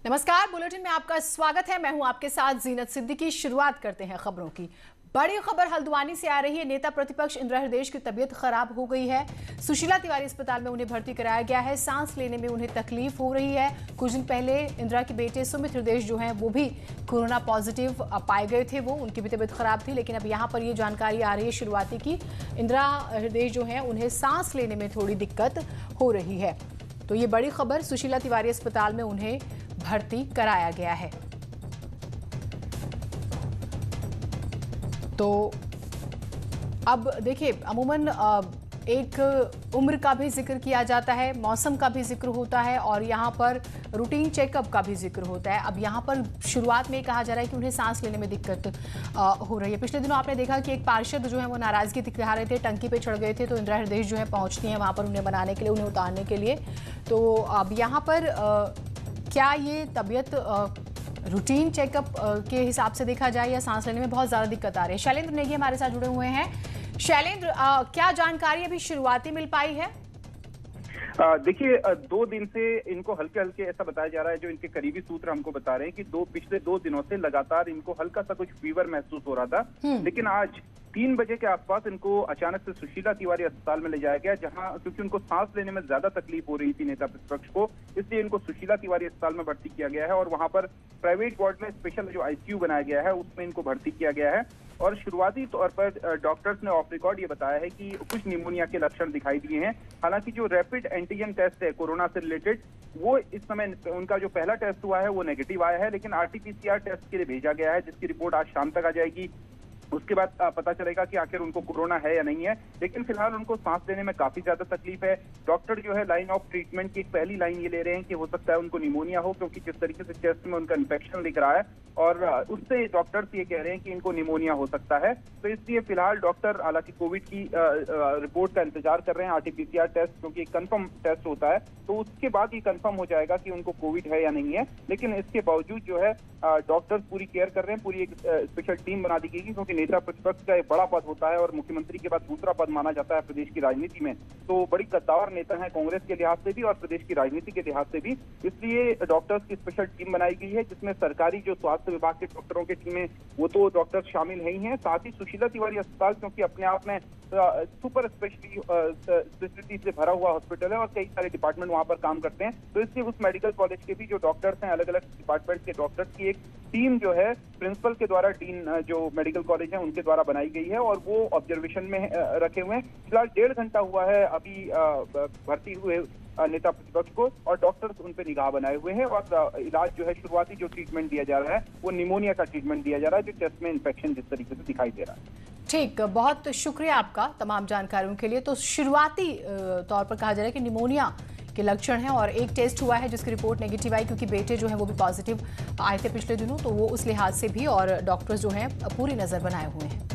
नमस्कार, बुलेटिन में आपका स्वागत है। मैं हूं आपके साथ जीनत सिद्दीकी। शुरुआत करते हैं खबरों की। बड़ी खबर हल्द्वानी से आ रही है। नेता प्रतिपक्ष इंदिरा हृदयेश की तबीयत खराब हो गई है। सुशीला तिवारी अस्पताल में उन्हें भर्ती कराया गया है। सांस लेने में उन्हें तकलीफ हो रही है। कुछ दिन पहले इंदिरा के बेटे सुमित हृदयेश जो हैं वो भी कोरोना पॉजिटिव पाए गए थे। उनकी भी तबीयत खराब थी, लेकिन अब यहाँ पर ये जानकारी आ रही है शुरुआती की इंदिरा हृदयेश जो है उन्हें सांस लेने में थोड़ी दिक्कत हो रही है। तो ये बड़ी खबर, सुशीला तिवारी अस्पताल में उन्हें भर्ती कराया गया है। तो अब देखिए, अमूमन एक उम्र का भी जिक्र किया जाता है, मौसम का भी जिक्र होता है और यहाँ पर रूटीन चेकअप का भी जिक्र होता है। अब यहाँ पर शुरुआत में कहा जा रहा है कि उन्हें सांस लेने में दिक्कत हो रही है। पिछले दिनों आपने देखा कि एक पार्षद जो है वो नाराजगी दिखा रहे थे, टंकी पे चढ़ गए थे, तो इंदिरा हृदयेश जो है पहुँचती हैं वहाँ पर उन्हें बनाने के लिए, उन्हें उतारने के लिए। तो अब यहाँ पर क्या ये तबीयत रूटीन चेकअप के हिसाब से देखा जाए या सांस लेने में बहुत ज़्यादा दिक्कत आ रही है? शैलेंद्र नेगी हमारे साथ जुड़े हुए हैं। शैलेंद्र, क्या जानकारी अभी शुरुआती मिल पाई है? देखिए, 2 दिन से इनको हल्के हल्के ऐसा बताया जा रहा है, जो इनके करीबी सूत्र हमको बता रहे हैं कि पिछले 2 दिनों से लगातार इनको हल्का सा कुछ फीवर महसूस हो रहा था। लेकिन आज 3 बजे के आसपास इनको अचानक से सुशीला तिवारी अस्पताल में ले जाया गया, जहां क्योंकि उनको सांस लेने में ज्यादा तकलीफ हो रही थी नेता प्रतिपक्ष को, इसलिए इनको सुशीला तिवारी अस्पताल में भर्ती किया गया है। और वहां पर प्राइवेट वार्ड में स्पेशल जो आईसीयू बनाया गया है उसमें इनको भर्ती किया गया है। और शुरुआती तौर पर डॉक्टर्स ने ऑफ रिकॉर्ड ये बताया है कि कुछ निमोनिया के लक्षण दिखाई दिए हैं। हालांकि जो रैपिड एंटीजन टेस्ट है कोरोना से रिलेटेड, वो इस समय उनका जो पहला टेस्ट हुआ है वो नेगेटिव आया है, लेकिन आरटीपीसीआर टेस्ट के लिए भेजा गया है, जिसकी रिपोर्ट आज शाम तक आ जाएगी। उसके बाद पता चलेगा कि आखिर उनको कोरोना है या नहीं है। लेकिन फिलहाल उनको सांस लेने में काफी ज्यादा तकलीफ है। डॉक्टर जो है लाइन ऑफ ट्रीटमेंट की पहली लाइन ये ले रहे हैं कि हो सकता है उनको निमोनिया हो, क्योंकि जिस तरीके से चेस्ट में उनका इन्फेक्शन दिख रहा है, और उससे डॉक्टर्स ये कह रहे हैं कि इनको निमोनिया हो सकता है। तो इसलिए फिलहाल डॉक्टर हालांकि कोविड की रिपोर्ट का इंतजार कर रहे हैं, आरटीपीसीआर टेस्ट, क्योंकि एक कंफर्म टेस्ट होता है, तो उसके बाद ये कंफर्म हो जाएगा कि उनको कोविड है या नहीं है। लेकिन इसके बावजूद जो है डॉक्टर्स पूरी केयर कर रहे हैं, पूरी एक स्पेशल टीम बना दी गई, क्योंकि नेता प्रतिपक्ष का एक बड़ा पद होता है और मुख्यमंत्री के बाद दूसरा पद माना जाता है प्रदेश की राजनीति में। तो बड़ी कद्दावर नेता है कांग्रेस के लिहाज से भी और प्रदेश की राजनीति के लिहाज से भी, इसलिए डॉक्टर्स की स्पेशल टीम बनाई गई है, जिसमें सरकारी जो स्वास्थ्य विभाग के डॉक्टरों की टीमें वो तो डॉक्टर्स शामिल है ही हैं, साथ ही सुशीला तिवारी अस्पताल क्योंकि अपने आप में सुपर स्पेशलिटी से भरा हुआ हॉस्पिटल है और कई सारे डिपार्टमेंट वहां पर काम करते हैं, तो इसलिए उस मेडिकल कॉलेज के भी जो डॉक्टर्स हैं, अलग अलग डिपार्टमेंट के डॉक्टर्स की एक टीम जो है प्रिंसिपल के द्वारा, डीन जो मेडिकल कॉलेज है उनके द्वारा बनाई गई है, और वो ऑब्जर्वेशन में रखे हुए हैं। फिलहाल 1.5 घंटा हुआ है अभी भर्ती हुए नेता प्रतिपक्ष को, और डॉक्टर्स उन पर निगाह बनाए हुए हैं। और इलाज जो है, शुरुआती जो ट्रीटमेंट दिया जा रहा है वो निमोनिया का ट्रीटमेंट दिया जा रहा है, जो चेस्ट में इन्फेक्शन जिस तरीके से दिखाई दे रहा है। ठीक, बहुत शुक्रिया आपका तमाम जानकारियों के लिए। तो शुरुआती तौर पर कहा जा रहा है कि निमोनिया के लक्षण हैं और एक टेस्ट हुआ है जिसकी रिपोर्ट नेगेटिव आई, क्योंकि बेटे जो है वो भी पॉजिटिव आए थे पिछले दिनों, तो वो उस लिहाज से भी, और डॉक्टर्स जो हैं पूरी नजर बनाए हुए हैं।